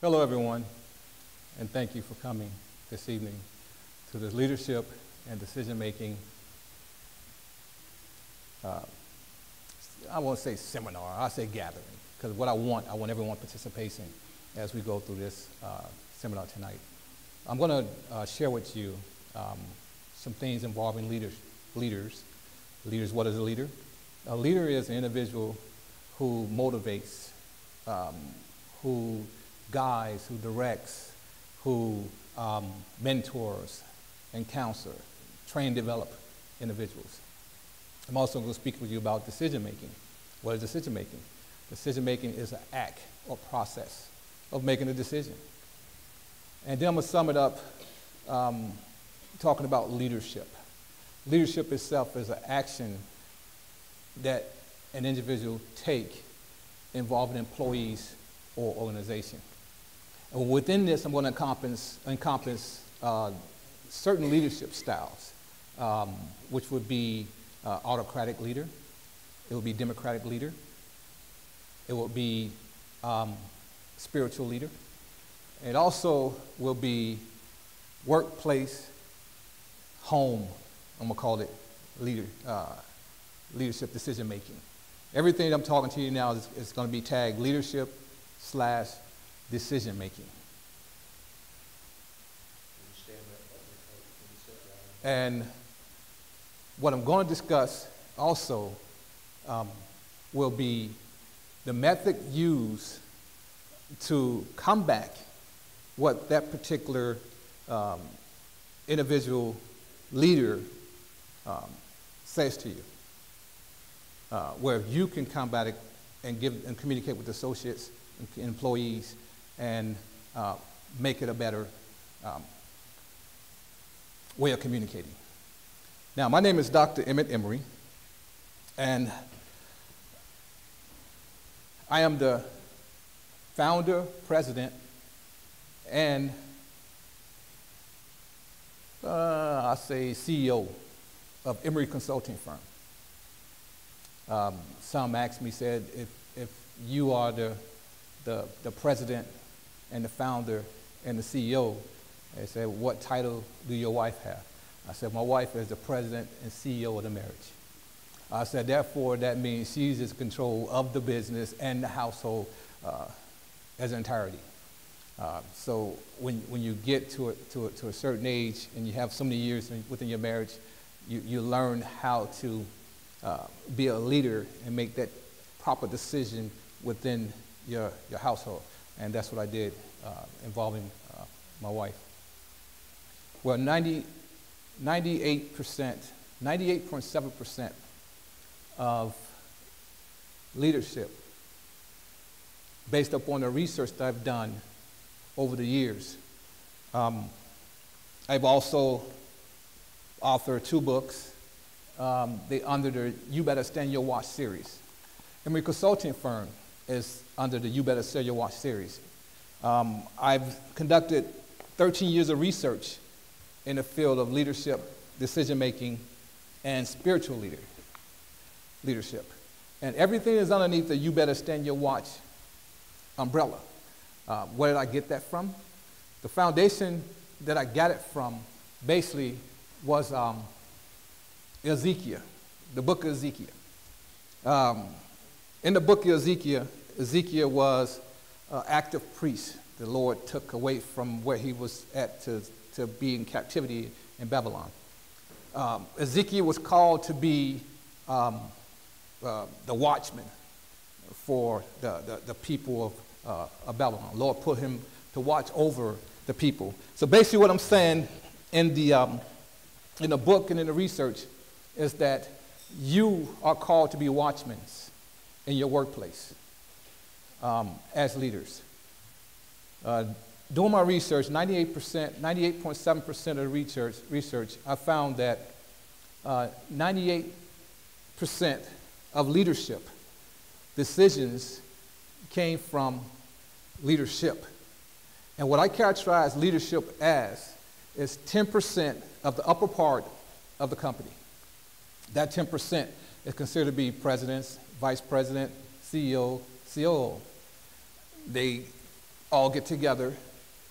Hello, everyone, and thank you for coming this evening to the Leadership and Decision-Making, I won't say seminar, I'll say gathering, because what I want everyone participating as we go through this seminar tonight. I'm going to share with you some things involving leaders. Leaders, what is a leader? A leader is an individual who motivates, who guides, who directs, who mentors and counsels, train and develop individuals. I'm also going to speak with you about decision-making. What is decision-making? Decision-making is an act or process of making a decision. And then I'm going to sum it up talking about leadership. Leadership itself is an action that an individual take involving employees or organization. And within this, I'm going to encompass certain leadership styles, which would be autocratic leader, it would be democratic leader, it would be spiritual leader. It also will be workplace, home, I'm going to call it leadership decision making. Everything that I'm talking to you now is going to be tagged leadership / decision making. And what I'm going to discuss also will be the method used to combat what that particular individual leader says to you, where you can combat it and communicate with associates and employees and make it a better way of communicating. Now, my name is Dr. Emery, and I am the founder, president, and I say CEO of Emery Consulting Firm. Some asked me, said, if you are the president and the founder and the CEO, they said, what title do your wife have? I said, my wife is the president and CEO of the marriage. I said, therefore, that means she's in control of the business and the household as an entirety. So when you get to a certain age and you have so many years within your marriage, you learn how to be a leader and make that proper decision within your household. And that's what I did involving my wife. Well, 98.7% of leadership, based upon the research that I've done over the years. I've also authored 2 books. They under the You Better Stand Your Watch series. Emery Consulting Firm is under the You Better Stand Your Watch series. I've conducted 13 years of research in the field of leadership, decision-making, and spiritual leadership. And everything is underneath the You Better Stand Your Watch umbrella. Where did I get that from? The foundation that I got it from basically was Ezekiel, the book of Ezekiel. In the book of Ezekiel, Ezekiel was an active priest. The Lord took away from where he was at to be in captivity in Babylon. Ezekiel was called to be the watchman for the people of Babylon. The Lord put him to watch over the people. So basically what I'm saying in the book and in the research is that you are called to be watchmen in your workplace as leaders. Doing my research, 98.7% of the research, I found that 98% of leadership decisions came from leadership. And what I characterize leadership as is 10% of the upper part of the company. That 10% is considered to be presidents, vice president, CEO, COO. They all get together,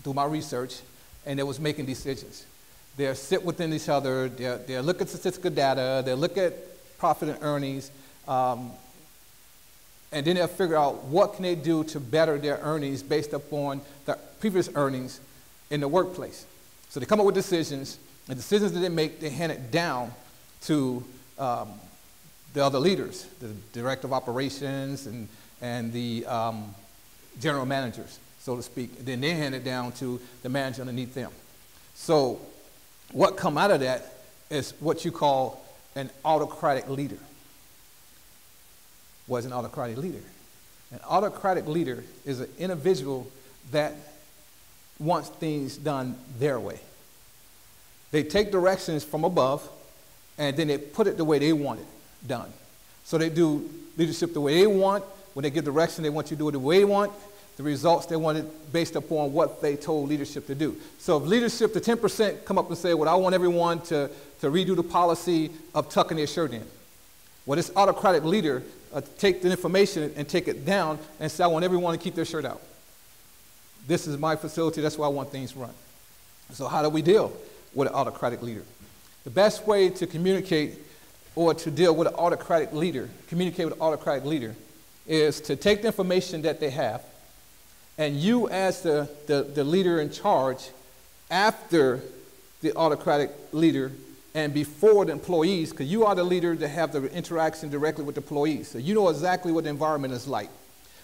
do my research, and they was making decisions. They'll sit within each other, they'll look at statistical data, they'll look at profit and earnings, and then they'll figure out what can they do to better their earnings based upon the previous earnings in the workplace. So they come up with decisions, and decisions that they make, they hand it down to the other leaders, the director of operations and the general managers, so to speak. Then they hand it down to the manager underneath them. So what come out of that is what you call an autocratic leader. What is an autocratic leader? An autocratic leader is an individual that wants things done their way. They take directions from above, and then they put it the way they want it done. So they do leadership the way they want. When they give direction, they want you to do it the way they want. The results, they want it based upon what they told leadership to do. So if leadership, the 10% come up and say, well, I want everyone to redo the policy of tucking their shirt in. Well, this autocratic leader take the information and take it down and say, I want everyone to keep their shirt out. This is my facility. That's why I want things run. So how do we deal with an autocratic leader? The best way to communicate or to deal with an autocratic leader, communicate with an autocratic leader, is to take the information that they have, and you as the leader in charge, after the autocratic leader and before the employees, because you are the leader to have the interaction directly with the employees. So you know exactly what the environment is like.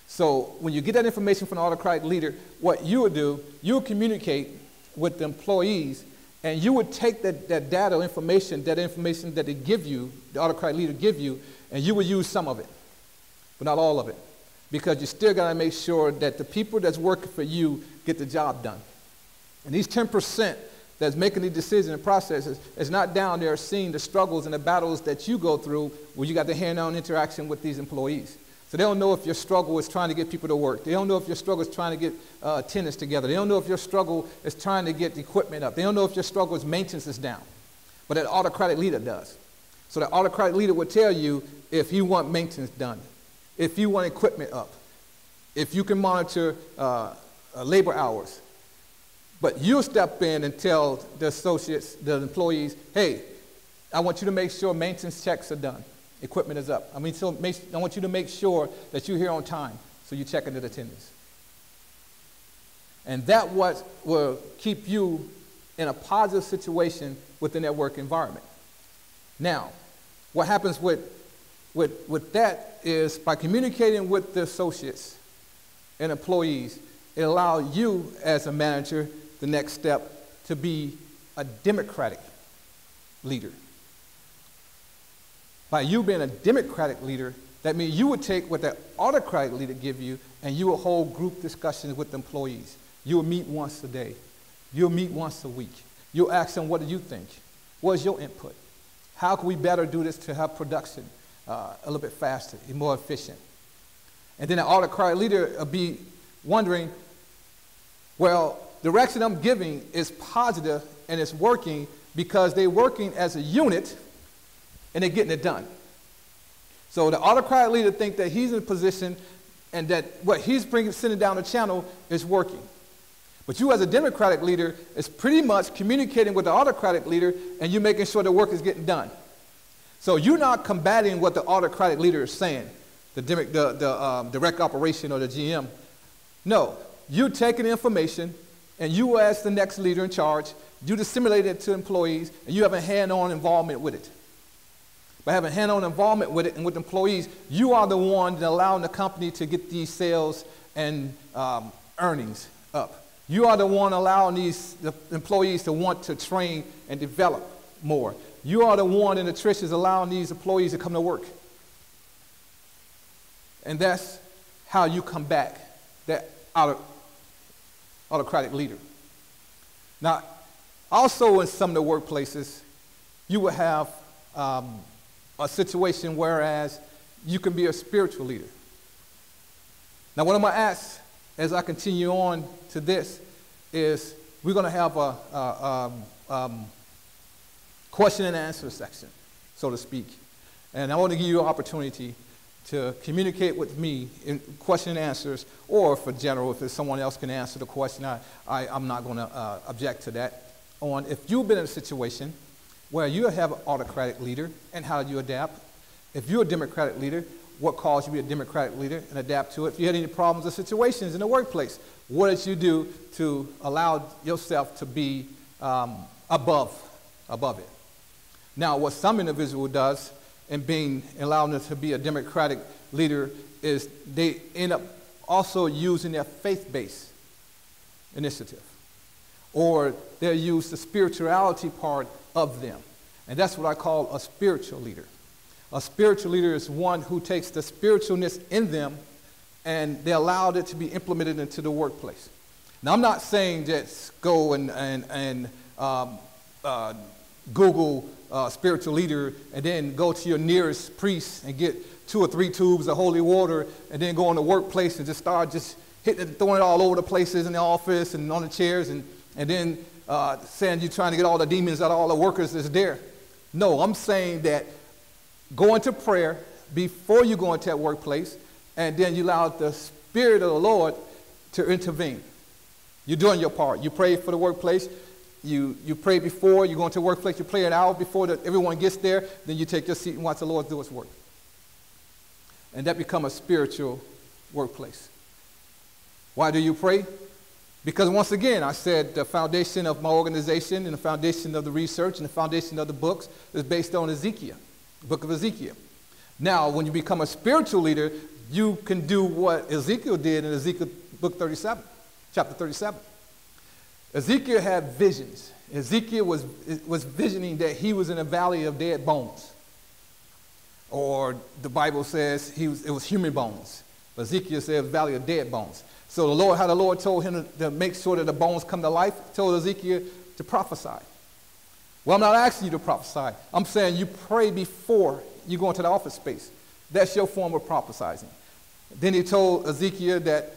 So when you get that information from the autocratic leader, what you would do, you would communicate with the employees, and you would take that data information that they give you, the autocratic leader give you, and you would use some of it, but not all of it. Because you still got to make sure that the people that's working for you get the job done. And these 10% that's making the decision and processes is not down there seeing the struggles and the battles that you go through where you got the hand-on interaction with these employees. So they don't know if your struggle is trying to get people to work. They don't know if your struggle is trying to get attendance together. They don't know if your struggle is trying to get the equipment up. They don't know if your struggle is maintenance is down. But that autocratic leader does. So the autocratic leader would tell you if you want maintenance done, if you want equipment up, if you can monitor labor hours. But you'll step in and tell the associates, the employees, hey, I want you to make sure maintenance checks are done. Equipment is up. I want you to make sure that you're here on time, so you check into the attendance. And that what will keep you in a positive situation within that work environment. Now, what happens with that is by communicating with the associates and employees, it allows you as a manager, the next step, to be a democratic leader. By you being a democratic leader, that means you would take what that autocratic leader give you, and you will hold group discussions with the employees. You will meet once a day. You'll meet once a week. You'll ask them, what do you think? What is your input? How can we better do this to have production a little bit faster and more efficient? And then the autocratic leader will be wondering, well, the direction I'm giving is positive and it's working because they're working as a unit and they're getting it done. So the autocratic leader thinks that he's in a position and that what he's sending down the channel is working. But you as a democratic leader is pretty much communicating with the autocratic leader and you're making sure the work is getting done. So you're not combating what the autocratic leader is saying, the direct operation or the GM. No, you're taking the information and you as the next leader in charge, you disseminate it to employees and you have a hand-on involvement with it. By having hand-on involvement with it and with employees, you are the one that allowing the company to get these sales and earnings up. You are the one allowing the employees to want to train and develop more. You are the one in the trenches allowing these employees to come to work. And that's how you combat that autocratic leader. Now, also in some of the workplaces, you will have a situation whereas you can be a spiritual leader. Now, what I'm going to ask as I continue on to this is we're going to have a question and answer section, so to speak. And I want to give you an opportunity to communicate with me in question and answers, or for general, if there's someone else can answer the question, I'm not going to object to that. On if you've been in a situation where you have an autocratic leader and how do you adapt? If you're a democratic leader, what caused you to be a democratic leader and adapt to it? If you had any problems or situations in the workplace, what did you do to allow yourself to be above it? Now, what some individual does in allowing them to be a democratic leader is they end up also using their faith-based initiative, or they use the spirituality part of them. And that's what I call a spiritual leader. A spiritual leader is one who takes the spiritualness in them and they allowed it to be implemented into the workplace. Now, I'm not saying just go and Google spiritual leader and then go to your nearest priest and get 2 or 3 tubes of holy water and then go in the workplace and just start hitting it, throwing it all over the places in the office and on the chairs and then saying you're trying to get all the demons out of all the workers that's there. No, I'm saying that go into prayer before you go into that workplace, and then you allow the Spirit of the Lord to intervene. You're doing your part. You pray for the workplace. You pray before you go into the workplace. You pray an hour before everyone gets there. Then you take your seat and watch the Lord do his work. And that becomes a spiritual workplace. Why do you pray? Because once again, I said the foundation of my organization and the foundation of the research and the foundation of the books is based on Ezekiel. The book of Ezekiel. Now, when you become a spiritual leader, you can do what Ezekiel did in Ezekiel book 37, chapter 37. Ezekiel had visions. Ezekiel was visioning that he was in a valley of dead bones. Or the Bible says it was human bones. Ezekiel said valley of dead bones. So how the Lord told him to make sure that the bones come to life, told Ezekiel to prophesy. Well, I'm not asking you to prophesy. I'm saying you pray before you go into the office space. That's your form of prophesying. Then he told Ezekiel that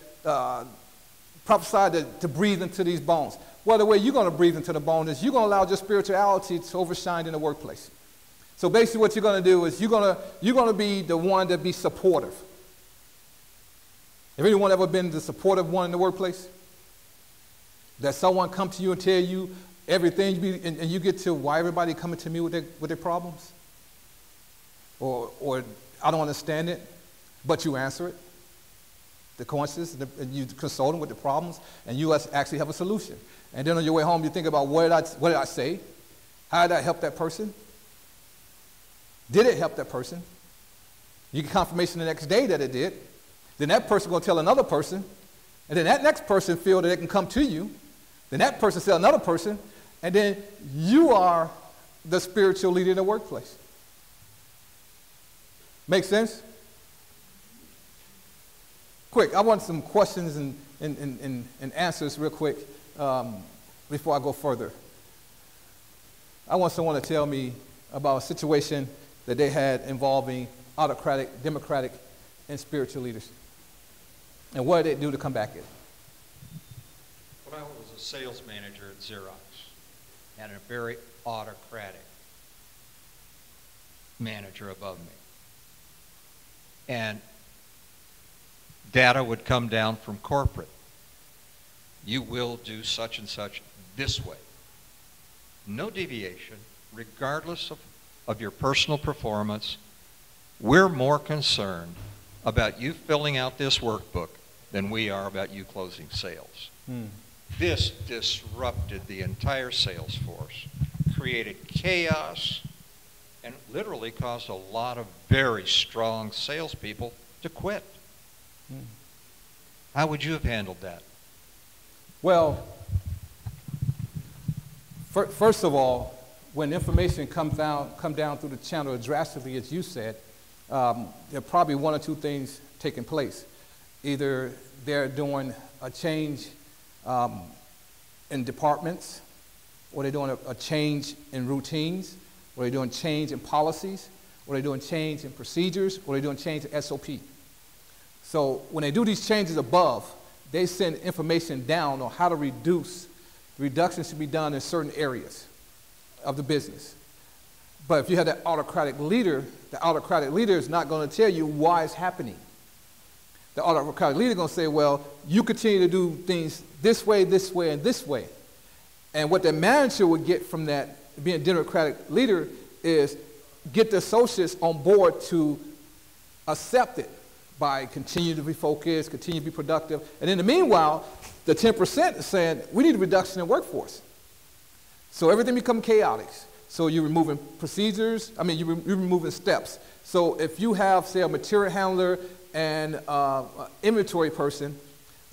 prophesy to breathe into these bones. Well, the way you're going to breathe into the bone is you're going to allow your spirituality to overshine in the workplace. So basically what you're going to do is you're going to be the one that be supportive. Have anyone ever been the supportive one in the workplace? That someone come to you and tell you everything, and you get to why everybody coming to me with their problems? Or I don't understand it, but you answer it. The coincidences, and you consult them with the problems, and you actually have a solution. And then on your way home, you think about what did I say? How did that help that person? Did it help that person? You get confirmation the next day that it did. Then that person going to tell another person, and then that next person feel that they can come to you. Then that person tell another person, and then you are the spiritual leader in the workplace. Make sense? Quick, I want some questions and answers real quick before I go further. I want someone to tell me about a situation that they had involving autocratic, democratic, and spiritual leaders. And what did they do to come back in? Well, I was a sales manager at Xerox, and a very autocratic manager above me. And data would come down from corporate. You will do such and such this way. No deviation, regardless of your personal performance. We're more concerned about you filling out this workbook than we are about you closing sales. This disrupted the entire sales force, created chaos, and literally caused a lot of very strong salespeople to quit. How would you have handled that? Well, first of all, when information come down through the channel drastically, as you said, there are probably 1 or 2 things taking place. Either they're doing a change in departments, or they're doing a change in routines, or they're doing change in policies, or they're doing change in procedures, or they're doing change in SOP. So when they do these changes above, they send information down on how to reduce. The reduction should be done in certain areas of the business. But if you have that autocratic leader, the autocratic leader is not going to tell you why it's happening. The autocratic leader is going to say, well, you continue to do things this way, and this way. And what the manager would get from that, being a democratic leader, is get the associates on board to accept it by continuing to be focused, continue to be productive. And in the meanwhile, the 10% is saying, we need a reduction in workforce. So everything becomes chaotic. So you're removing procedures, you're removing steps. So if you have, say, a material handler and an inventory person,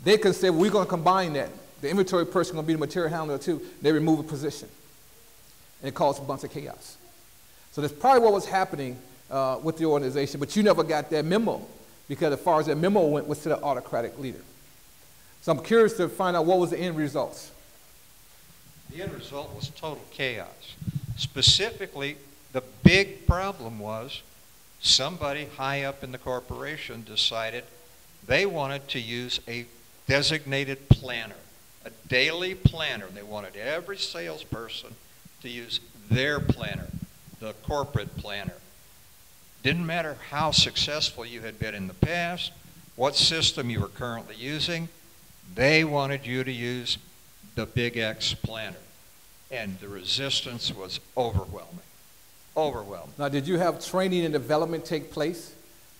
they can say, well, we're going to combine that. The inventory person is going to be the material handler too. They remove a position. And it causes a bunch of chaos. So that's probably what was happening with the organization, but you never got that memo, because as far as that memo went was to the autocratic leader. So I'm curious to find out what was the end results. The end result was total chaos. Specifically, the big problem was somebody high up in the corporation decided they wanted to use a designated planner, a daily planner. They wanted every salesperson to use their planner, the corporate planner. Didn't matter how successful you had been in the past, what system you were currently using, they wanted you to use the Big X planner. And the resistance was overwhelming. Overwhelming. Now, did you have training and development take place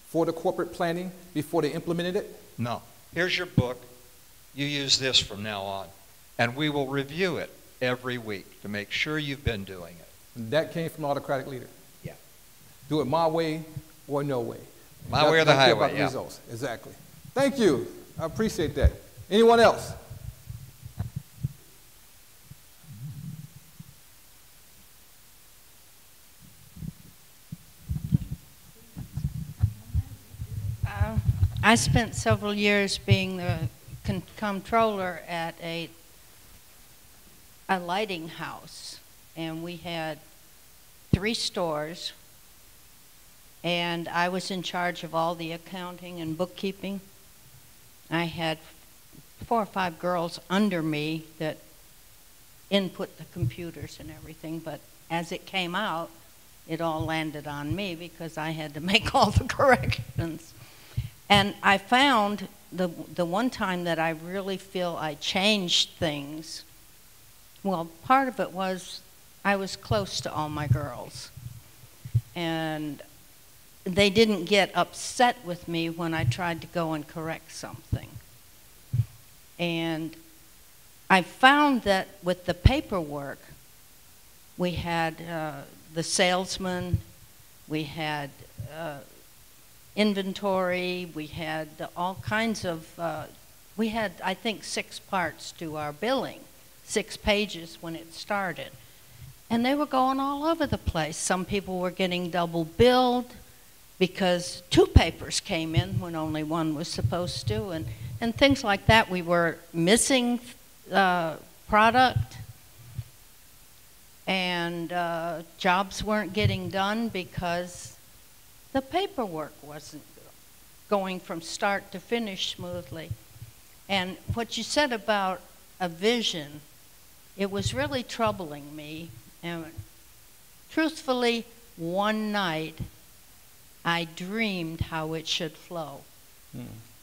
for the corporate planning before they implemented it? No. Here's your book. You use this from now on. And we will review it every week to make sure you've been doing it. And that came from the autocratic leader? Yeah. Do it my way or no way. My way or the highway, yeah. Results. Exactly. Thank you. I appreciate that. Anyone else? I spent several years being the controller at a lighting house, and we had 3 stores, and I was in charge of all the accounting and bookkeeping. I had 4 or 5 girls under me that input the computers and everything, but as it came out, it all landed on me because I had to make all the corrections. And I found the one time that I really feel I changed things, well, part of it was I was close to all my girls. And they didn't get upset with me when I tried to go and correct something. And I found that with the paperwork, we had the salesman, we had inventory, we had all kinds of, we had, I think, 6 parts to our billing, 6 pages when it started. And they were going all over the place. Some people were getting double billed because 2 papers came in when only 1 was supposed to, and things like that. We were missing product, and jobs weren't getting done because the paperwork wasn't going from start to finish smoothly. And what you said about a vision, it was really troubling me. And truthfully, one night, I dreamed how it should flow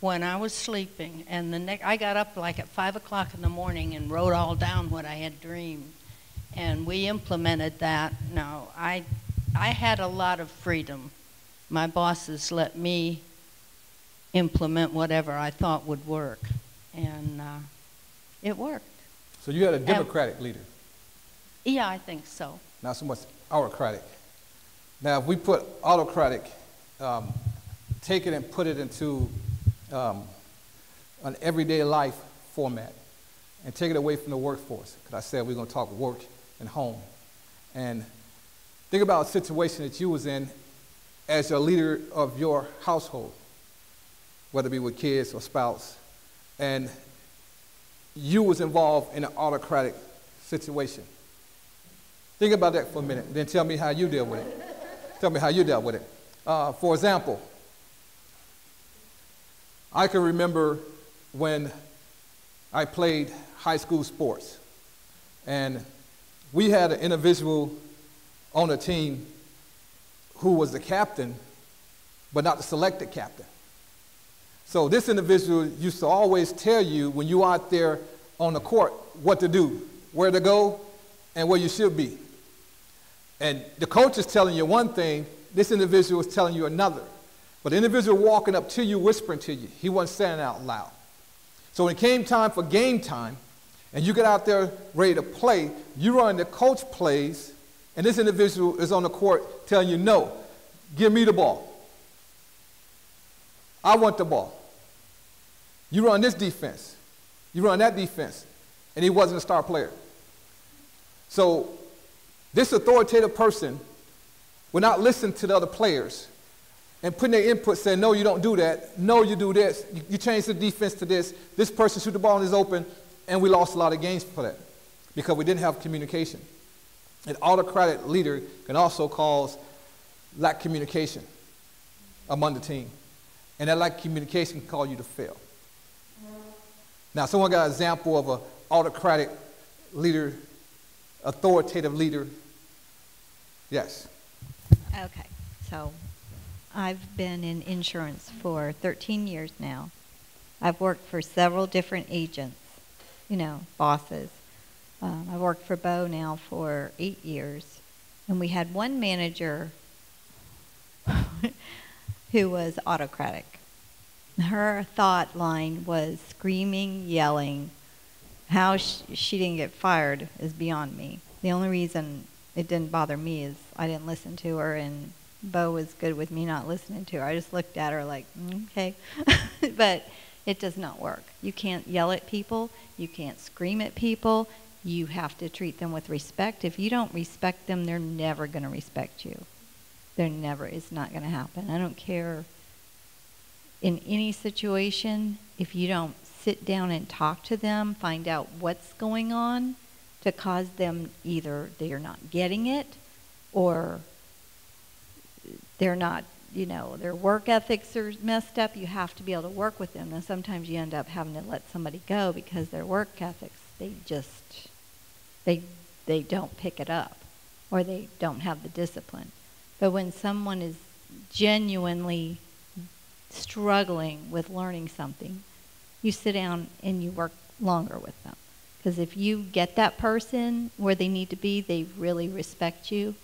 when I was sleeping. And I got up like at 5 o'clock in the morning and wrote all down what I had dreamed. And we implemented that. Now, I had a lot of freedom. My bosses let me implement whatever I thought would work, and it worked. So you had a democratic leader? Yeah, I think so. Not so much autocratic. Now, if we put autocratic, take it and put it into an everyday life format, and take it away from the workforce, because I said we're going to talk work and home. And think about a situation that you was in as a leader of your household, whether it be with kids or spouse, and you was involved in an autocratic situation. Think about that for a minute, then tell me how you deal with it. Tell me how you dealt with it. For example, I can remember when I played high school sports, and we had an individual on the team who was the captain, but not the selected captain. So this individual used to always tell you when you out there on the court what to do, where to go, and where you should be. And the coach is telling you one thing, this individual is telling you another. But the individual walking up to you, whispering to you, he wasn't saying it out loud. So when it came time for game time, and you get out there ready to play, you run the coach plays, and this individual is on the court telling you, no, give me the ball. I want the ball. You run this defense. You run that defense. And he wasn't a star player. So this authoritative person will not listen to the other players and putting their input saying, no, you don't do that. No, you do this. You change the defense to this. This person shoot the ball and is open. And we lost a lot of games for that because we didn't have communication. An autocratic leader can also cause lack communication among the team. And that lack communication can cause you to fail. Now, someone got an example of an autocratic leader, authoritative leader? Yes. Okay, so I've been in insurance for 13 years now. I've worked for several different agents, bosses. I've worked for Bo now for 8 years. And we had one manager who was autocratic. Her thought line was screaming, yelling. How she didn't get fired is beyond me. The only reason it didn't bother me is I didn't listen to her, and Bo was good with me not listening to her. I just looked at her like, okay. But it does not work. You can't yell at people. You can't scream at people. You have to treat them with respect. If you don't respect them, they're never going to respect you. It's not going to happen. I don't care in any situation, if you don't sit down and talk to them, find out what's going on to cause them either they're not getting it or they're not, their work ethics are messed up. You have to be able to work with them. And sometimes you end up having to let somebody go because their work ethics, they don't pick it up or they don't have the discipline. But when someone is genuinely struggling with learning something, you sit down and you work longer with them. Because if you get that person where they need to be, they really respect you,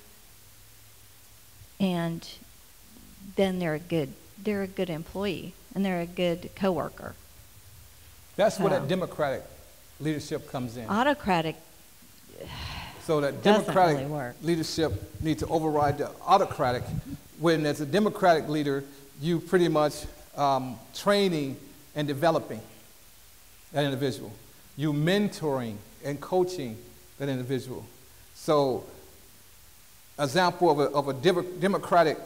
and then they're a good employee and they're a good coworker. That's where that democratic leadership comes in. Autocratic. So that doesn't democratic really work. leadership needs to override the autocratic. When as a democratic leader, you pretty much training and developing that individual. You mentoring and coaching that individual. So, example of a democratic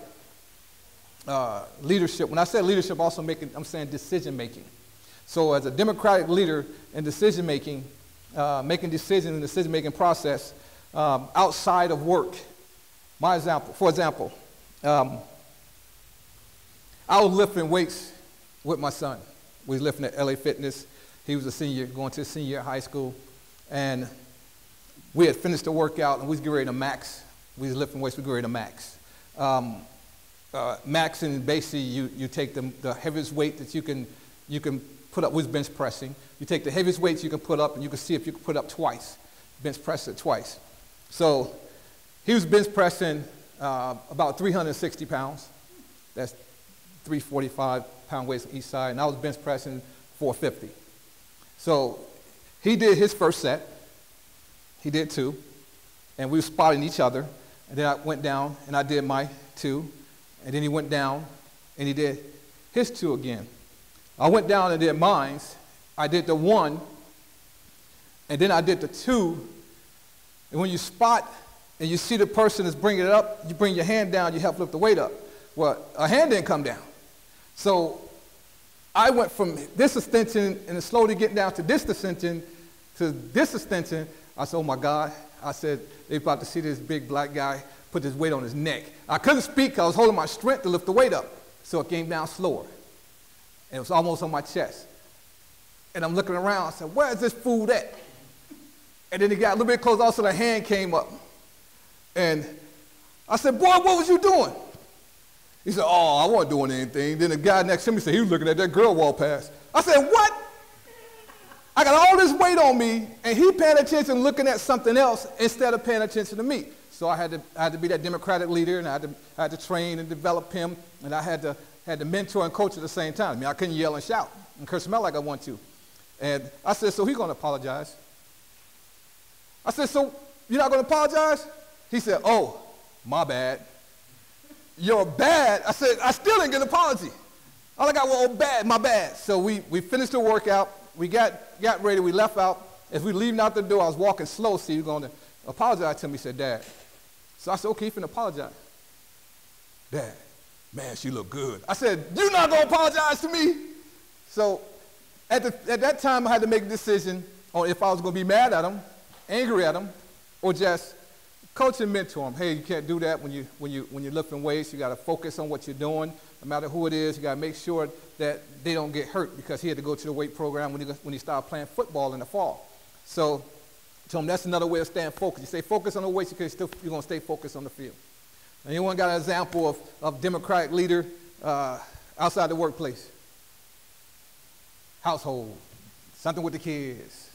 leadership. When I say leadership, I'm saying decision making. So, as a democratic leader in decision making, making decisions in the decision making process outside of work. For example, I was lifting weights with my son. We was lifting at LA Fitness. He was a senior, going to senior year of high school. And we had finished the workout, and we was getting ready to max. We was lifting weights, we were getting ready to max. Maxing, basically, you take the heaviest weight that you can put up. We was bench pressing. You take the heaviest weights you can put up, and you can see if you can put up twice. Bench press it twice. So he was bench pressing about 360 pounds. That's 345-pound weights on each side, and I was bench pressing 450. So he did his first set. He did two, and we were spotting each other. And then I went down, and I did my two, and then he went down, and he did his two again. I went down and did mine. I did the one, and then I did the two. And when you spot and you see the person is bringing it up, you bring your hand down, you help lift the weight up. Well, a hand didn't come down. So I went from this extension and slowly getting down to this extension to this extension. I said, oh my God. I said, they're about to see this big black guy put this weight on his neck. I couldn't speak because I was holding my strength to lift the weight up. So it came down slower. And it was almost on my chest. And I'm looking around. I said, where is this food at? And then he got a little bit closer. Also, the hand came up. And I said, boy, what was you doing? He said, oh, I wasn't doing anything. Then the guy next to me said, he was looking at that girl walk past. I said, what? I got all this weight on me, and he paying attention looking at something else instead of paying attention to me. So I had to be that Democratic leader, and I had to train and develop him, and I had to mentor and coach at the same time. I mean, I couldn't yell and shout and curse him out like I want to. And I said, so he's going to apologize. I said, so you're not going to apologize? He said, oh, my bad. You're bad? I said, I still didn't get an apology. All I got was, oh, bad, my bad. So we finished the workout. We got ready. We left out. As we leaving out the door, I was walking slow. So he was going to apologize to me. He said, Dad. So I said, okay, you finna apologize. Dad, man, she look good. I said, you're not going to apologize to me? So at that time, I had to make a decision on if I was going to be mad at him, angry at him, or just coach and mentor him. Hey, you can't do that when you're lifting weights. You got to focus on what you're doing. No matter who it is, you got to make sure that they don't get hurt, because he had to go to the weight program when he started playing football in the fall. So I told him that's another way of staying focused. You stay focused on the weights, you're going to stay focused on the field. Now, anyone got an example of Democratic leader outside the workplace? Household, something with the kids.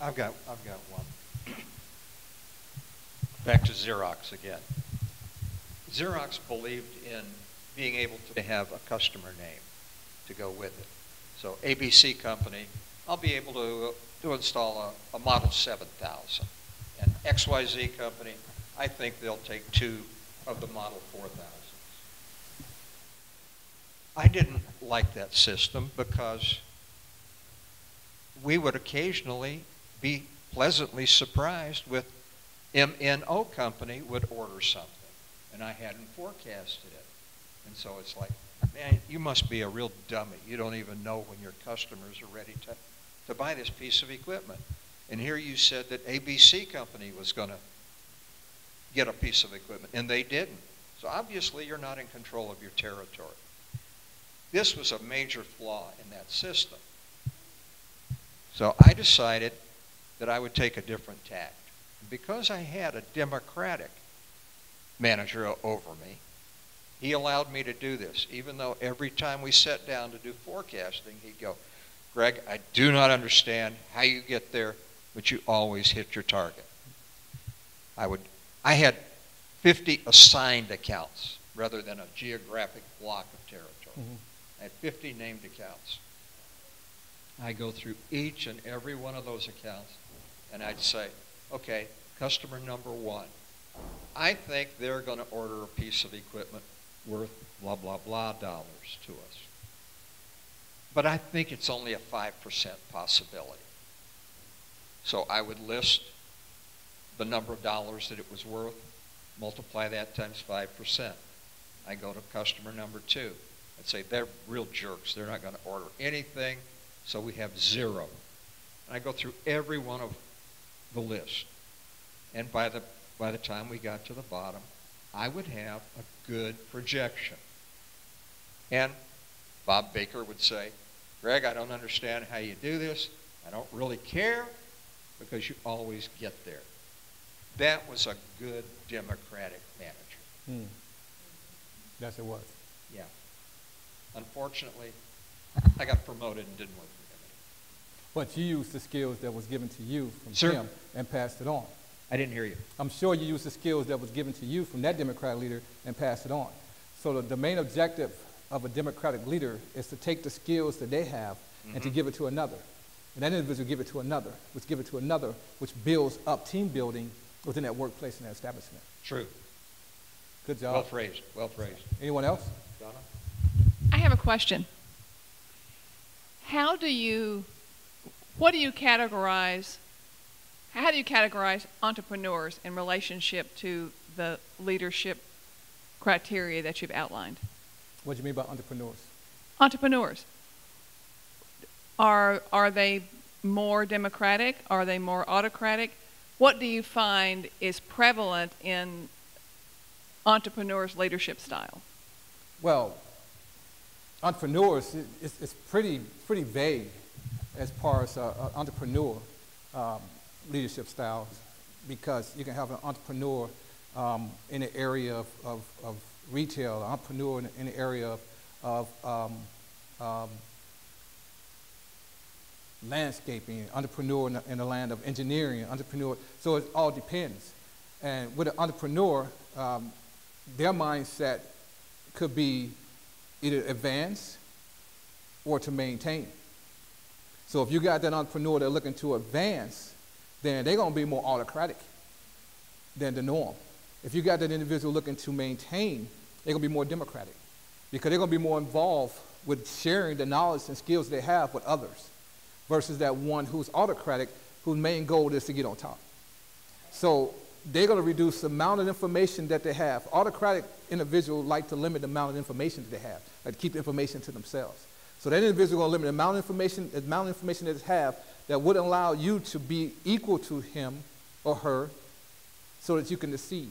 I've got one. Back to Xerox again. Xerox believed in being able to have a customer name to go with it. So ABC Company, I'll be able to install a Model 7000. And XYZ Company, I think they'll take 2 of the Model 4000s. I didn't like that system because we would occasionally be pleasantly surprised with MNO Company would order something, and I hadn't forecasted it. And so it's like, man, you must be a real dummy. You don't even know when your customers are ready to buy this piece of equipment. And here you said that ABC Company was going to get a piece of equipment, and they didn't. So obviously you're not in control of your territory. This was a major flaw in that system. So I decided that I would take a different tack. And because I had a Democratic manager over me, he allowed me to do this, even though every time we sat down to do forecasting, he'd go, Greg, I do not understand how you get there, but you always hit your target. I had 50 assigned accounts rather than a geographic block of territory. Mm-hmm. I had 50 named accounts. I go through each and every one of those accounts, and I'd say, okay, customer number 1, I think they're going to order a piece of equipment worth blah, blah, blah dollars to us. But I think it's only a 5% possibility. So I would list the number of dollars that it was worth, multiply that times 5%. I go to customer number 2. I'd say they're real jerks. They're not going to order anything, so we have 0. And I go through every one of the list. And by the time we got to the bottom, I would have a good projection. And Bob Baker would say, Greg, I don't understand how you do this. I don't really care, because you always get there. That was a good Democratic manager. Yes, it was. Yeah. Unfortunately, I got promoted and didn't work for him anymore. But you used the skills that was given to you from Sir? him and passed it on. I didn't hear you. I'm sure you used the skills that was given to you from that Democratic leader and passed it on. So the main objective of a Democratic leader is to take the skills that they have and to give it to another. And that individual give it to another, which builds up team building within that workplace and that establishment. True. Good job. Well phrased. Well phrased. Anyone else? Donna? I have a question. How do you categorize entrepreneurs in relationship to the leadership criteria that you've outlined? What do you mean by entrepreneurs? Entrepreneurs. Are they more democratic? Are they more autocratic? What do you find is prevalent in entrepreneurs' leadership style? Well, entrepreneurs is pretty vague as far as entrepreneur leadership styles. because you can have an entrepreneur in the area of retail, an entrepreneur in the area of landscaping, entrepreneur in the land of engineering, entrepreneur. So it all depends. And with an entrepreneur, their mindset could be either advance or to maintain. So if you got that entrepreneur that's looking to advance, then they're going to be more autocratic than the norm. If you got that individual looking to maintain, they're going to be more democratic because they're going to be more involved with sharing the knowledge and skills they have with others versus that one who's autocratic, whose main goal is to get on top. So they're going to reduce the amount of information that they have. Autocratic individuals like to limit the amount of information that they have, like to keep information to themselves. So that individual is going to limit the amount of information that they have that would allow you to be equal to him or her so that you can succeed.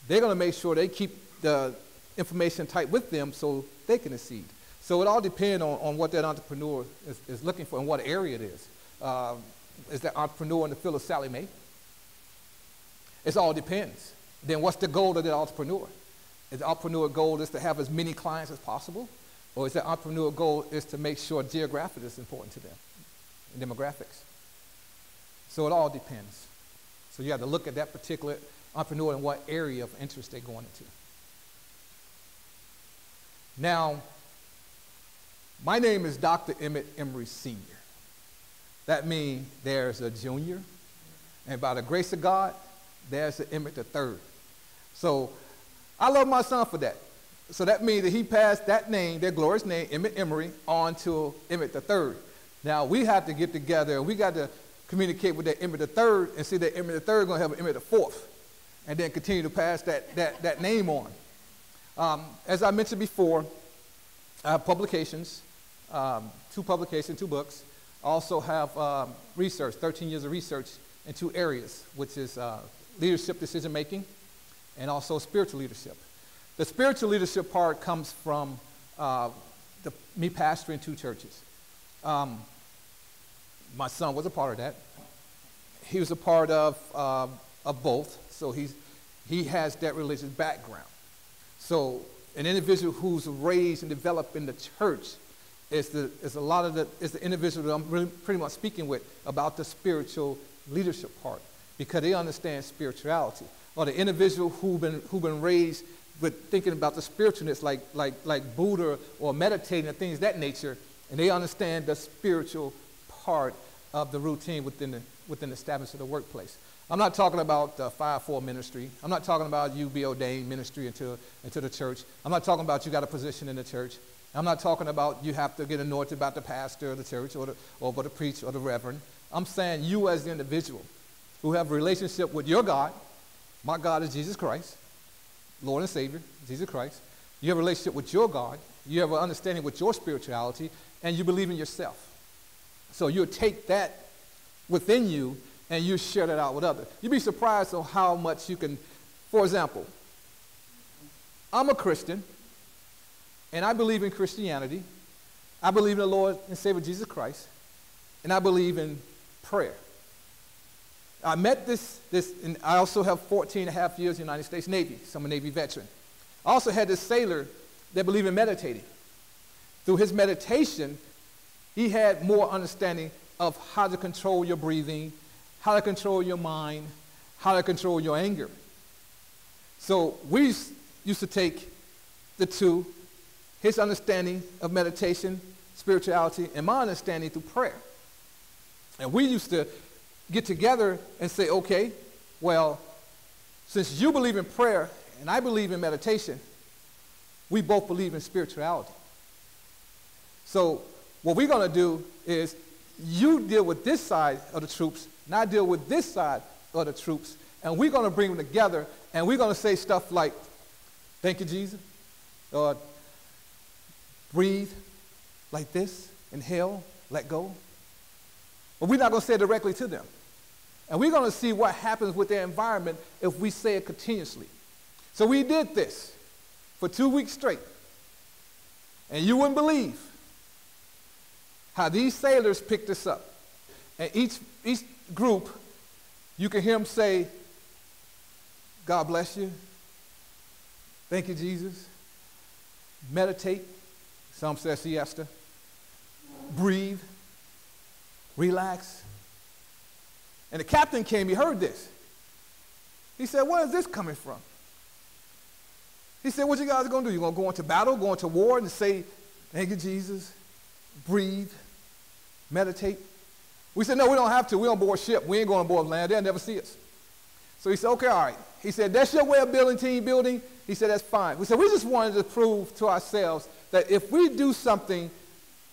They're going to make sure they keep the information tight with them so they can succeed. So it all depends on what that entrepreneur is looking for and what area it is. Is that entrepreneur in the field of Sally Mae? It all depends. Then what's the goal of that entrepreneur? Is the entrepreneur goal is to have as many clients as possible? Or is that entrepreneur goal is to make sure geographic is important to them, and demographics? So it all depends. So you have to look at that particular entrepreneur and what area of interest they're going into. Now, my name is Dr. Emery Sr. That means there's a junior, and by the grace of God, there's an Emery the third. So I love my son for that. So that means that he passed that name, that glorious name, Emery, on to Emery the third. Now we have to get together and we got to communicate with that Emery the third and see that Emery the third is going to have an Emery the fourth, and then continue to pass that name on. As I mentioned before, I have publications, two books. I also have research, 13 years of research in two areas, which is leadership decision making and also spiritual leadership. The spiritual leadership part comes from me pastoring two churches. My son was a part of that. He was a part of both, so he has that religious background. So an individual who's raised and developed in the church is the individual that I'm really pretty much speaking with about the spiritual leadership part, because they understand spirituality. Or the individual who've been raised with thinking about the spiritualness like Buddha or meditating and things of that nature, and they understand the spiritual part of the routine within the establishment of the workplace. I'm not talking about the 5-4 ministry. I'm not talking about you be ordained ministry into the church. I'm not talking about you got a position in the church. I'm not talking about you have to get anointed by the pastor of the church or the preacher or the reverend. I'm saying you as the individual who have a relationship with your God. My God is Jesus Christ, Lord and Savior, Jesus Christ. You have a relationship with your God. You have an understanding with your spirituality, and you believe in yourself. So you'll take that within you and you share that out with others. You'd be surprised on how much you can, for example, I'm a Christian, and I believe in Christianity. I believe in the Lord and Savior Jesus Christ, and I believe in prayer. I met this, and I also have 14 and a half years in the United States Navy, so I'm a Navy veteran. I also had this sailor that believed in meditating. Through his meditation, he had more understanding of how to control your breathing, how to control your mind, how to control your anger. So we used to take the two, his understanding of meditation, spirituality, and my understanding through prayer. And we used to get together and say, okay, well, since you believe in prayer and I believe in meditation, we both believe in spirituality. So what we're going to do is you deal with this side of the troops, and I deal with this side of the troops, and we're going to bring them together, and we're going to say stuff like, thank you, Jesus, or breathe like this, inhale, let go. But we're not going to say it directly to them. And we're going to see what happens with their environment if we say it continuously. So we did this for 2 weeks straight. And you wouldn't believe how these sailors picked this up. And each group You can hear them say, God bless you. Thank you, Jesus. Meditate. Some say siesta. Breathe. Relax. And the captain came, he heard this. He said, where is this coming from? He said, what you guys going to do? You going to go into battle, go into war and say, thank you, Jesus. Breathe. Meditate. We said, no, we don't have to. We're on board ship. We ain't going on board land. They'll never see us. So he said, okay, all right. He said, that's your way of building team building? He said, that's fine. We said, we just wanted to prove to ourselves that if we do something,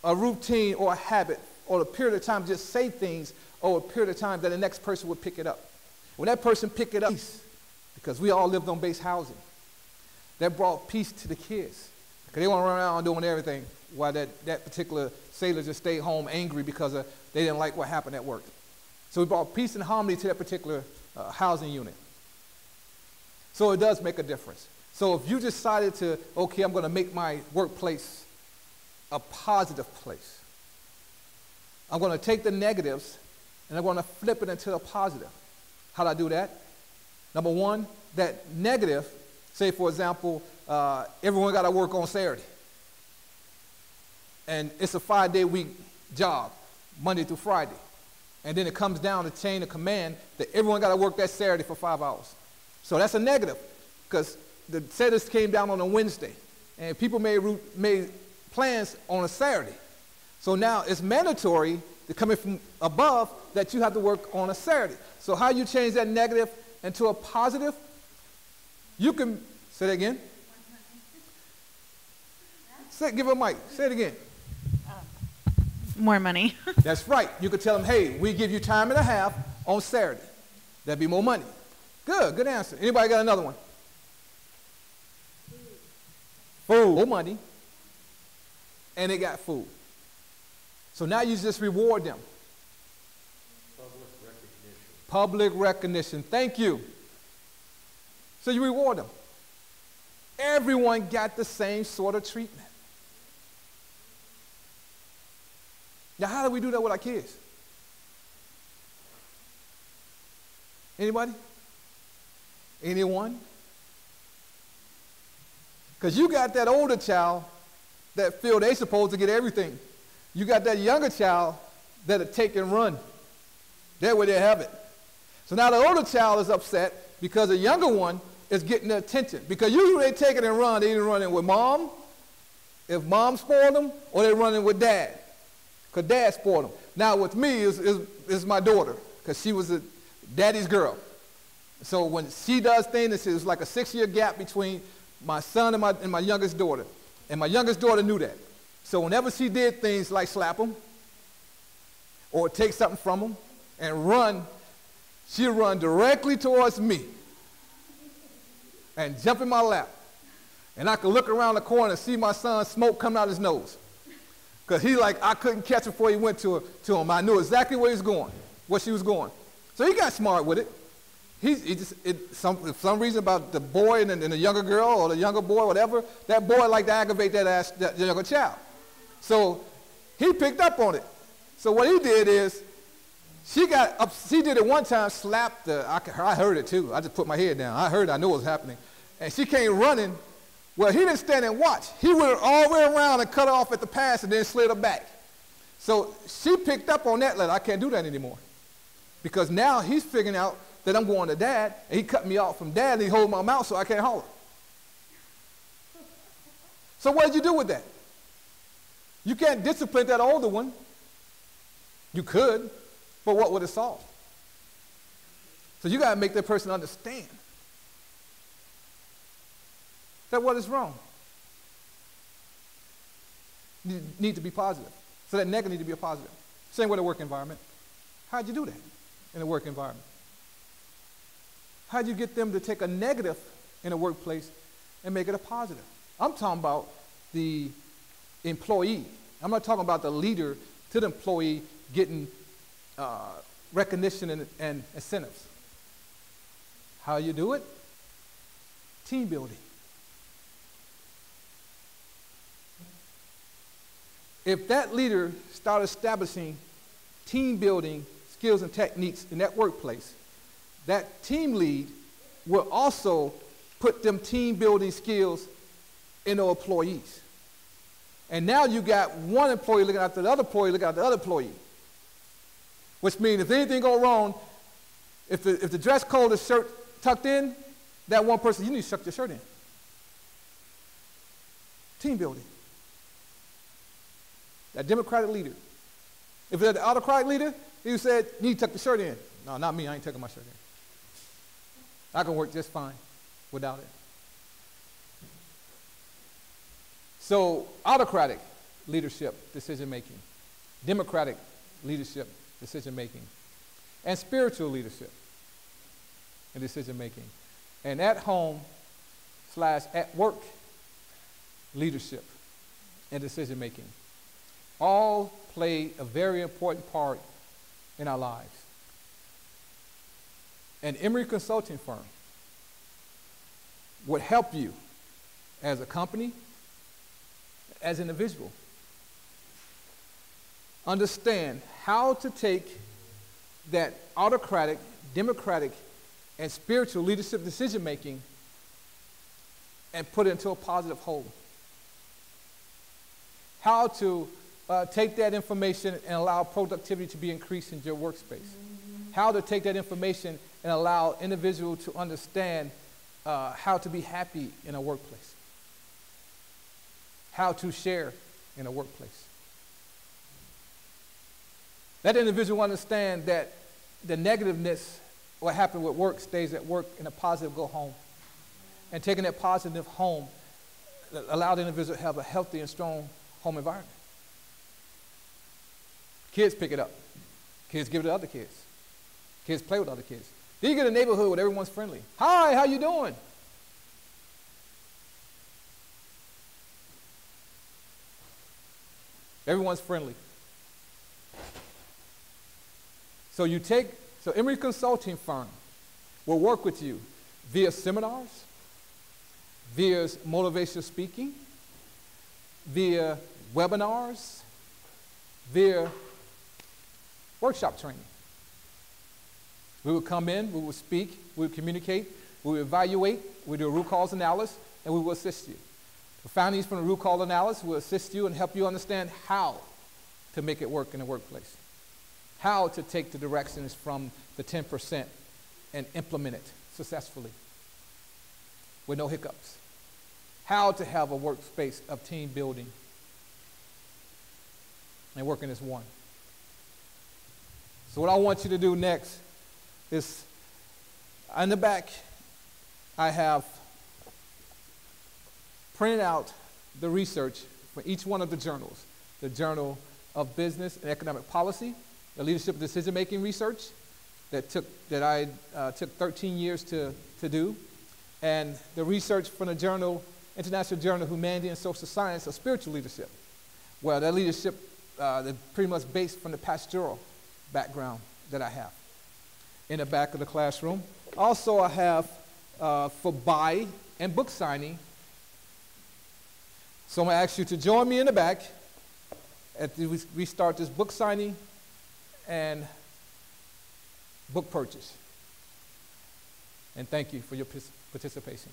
a routine or a habit, or a period of time, just say things over a period of time, that the next person would pick it up. When that person picked it up, because we all lived on base housing, that brought peace to the kids. Because they want to run around doing everything while that particular sailor just stayed home angry because they didn't like what happened at work. So we brought peace and harmony to that particular housing unit. So it does make a difference. So if you decided to, okay, I'm going to make my workplace a positive place. I'm going to take the negatives and I'm going to flip it into a positive. How do I do that? Number one, that negative, say for example, everyone got to work on Saturday. And it's a 5-day week job, Monday through Friday. And then it comes down to chain of command that everyone got to work that Saturday for 5 hours. So that's a negative, because the sailors came down on a Wednesday, and people made plans on a Saturday. So now it's mandatory to coming from above that you have to work on a Saturday. So how you change that negative into a positive? You can, say that again. Give a mic. Say it again. More money. That's right. You could tell them, hey, we give you time and a half on Saturday. That'd be more money. Good answer. Anybody got another one? Food. More money. And they got food. So now you just reward them. Public recognition. Thank you. So you reward them. Everyone got the same sort of treatment. Now, how do we do that with our kids? Anybody? Anyone? Because you got that older child that feel they supposed to get everything. You got that younger child that'll take and run. That's where they have it. So now the older child is upset because the younger one is getting the attention. Because usually they take it and run. They either running with mom, if mom spoiled them, or they running with dad, because dad spoiled them. Now with me is my daughter, because she was a daddy's girl. So when she does things, it's like a 6-year gap between my son and my youngest daughter. And my youngest daughter knew that. So whenever she did things like slap them or take something from them and run, she'd run directly towards me and jump in my lap. And I could look around the corner and see my son smoke coming out his nose. Because I couldn't catch him before he went to him. I knew exactly where he was going, where she was going. So he got smart with it. For some reason about the boy and the younger girl or the younger boy, whatever, that boy liked to aggravate that younger child. So he picked up on it. So what he did is, she did it one time, slapped I heard it too. I just put my head down. I heard it, I knew what was happening. And she came running. Well, he didn't stand and watch. He went all the way around and cut her off at the pass and then slid her back. So she picked up on that, like, I can't do that anymore. Because now he's figuring out that I'm going to dad, and he cut me off from dad, and he hold my mouth so I can't holler. So what did you do with that? You can't discipline that older one. You could, but what would it solve? So you got to make that person understand that what is wrong need to be positive. So that negative need to be a positive. Same with the work environment. How'd you do that in the work environment? How'd you get them to take a negative in a workplace and make it a positive? I'm talking about the employee. I'm not talking about the leader to the employee getting recognition and incentives. How you do it? Team building. If that leader started establishing team building skills and techniques in that workplace, that team lead will also put them team building skills in the employees. And now you got one employee looking after the other employee looking after the other employee. Which means if anything go wrong, if the dress code is shirt tucked in, that one person, you need to tuck your shirt in. Team building. That democratic leader. If it's the autocratic leader, he said, you need to tuck the shirt in. No, not me, I ain't tucking my shirt in. I can work just fine without it. So, autocratic leadership, decision making. Democratic leadership, decision making. And spiritual leadership and decision making. And at home / at work leadership and decision making. All play a very important part in our lives. An Emery consulting firm would help you as a company, as an individual, understand how to take that autocratic, democratic, and spiritual leadership decision making and put it into a positive whole. How to take that information and allow productivity to be increased in your workspace. How to take that information and allow individuals to understand how to be happy in a workplace. How to share in a workplace. Let the individual understand that the negativeness, what happened with work, stays at work, and a positive go home. And taking that positive home, allow the individual to have a healthy and strong home environment. Kids pick it up. Kids give it to other kids. Kids play with other kids. Then you get a neighborhood where everyone's friendly. Hi, how you doing? Everyone's friendly. So Emery Consulting Firm will work with you via seminars, via motivational speaking, via webinars, via workshop training. We will come in, we will speak, we will communicate, we will evaluate, we will do a root cause analysis, and we will assist you. The findings from the root cause analysis will assist you and help you understand how to make it work in the workplace. How to take the directions from the 10% and implement it successfully with no hiccups. How to have a workspace of team building and working as one. So what I want you to do next is, in the back, I have printed out the research for each one of the journals. The Journal of Business and Economic Policy, the Leadership and Decision-Making Research that I took 13 years to do, and the research from the International Journal of Humanity and Social Science of Spiritual Leadership. Well, that leadership is pretty much based from the pastoral background that I have in the back of the classroom. Also, I have for buy and book signing. So I'm going to ask you to join me in the back as we start this book signing and book purchase. And thank you for your participation.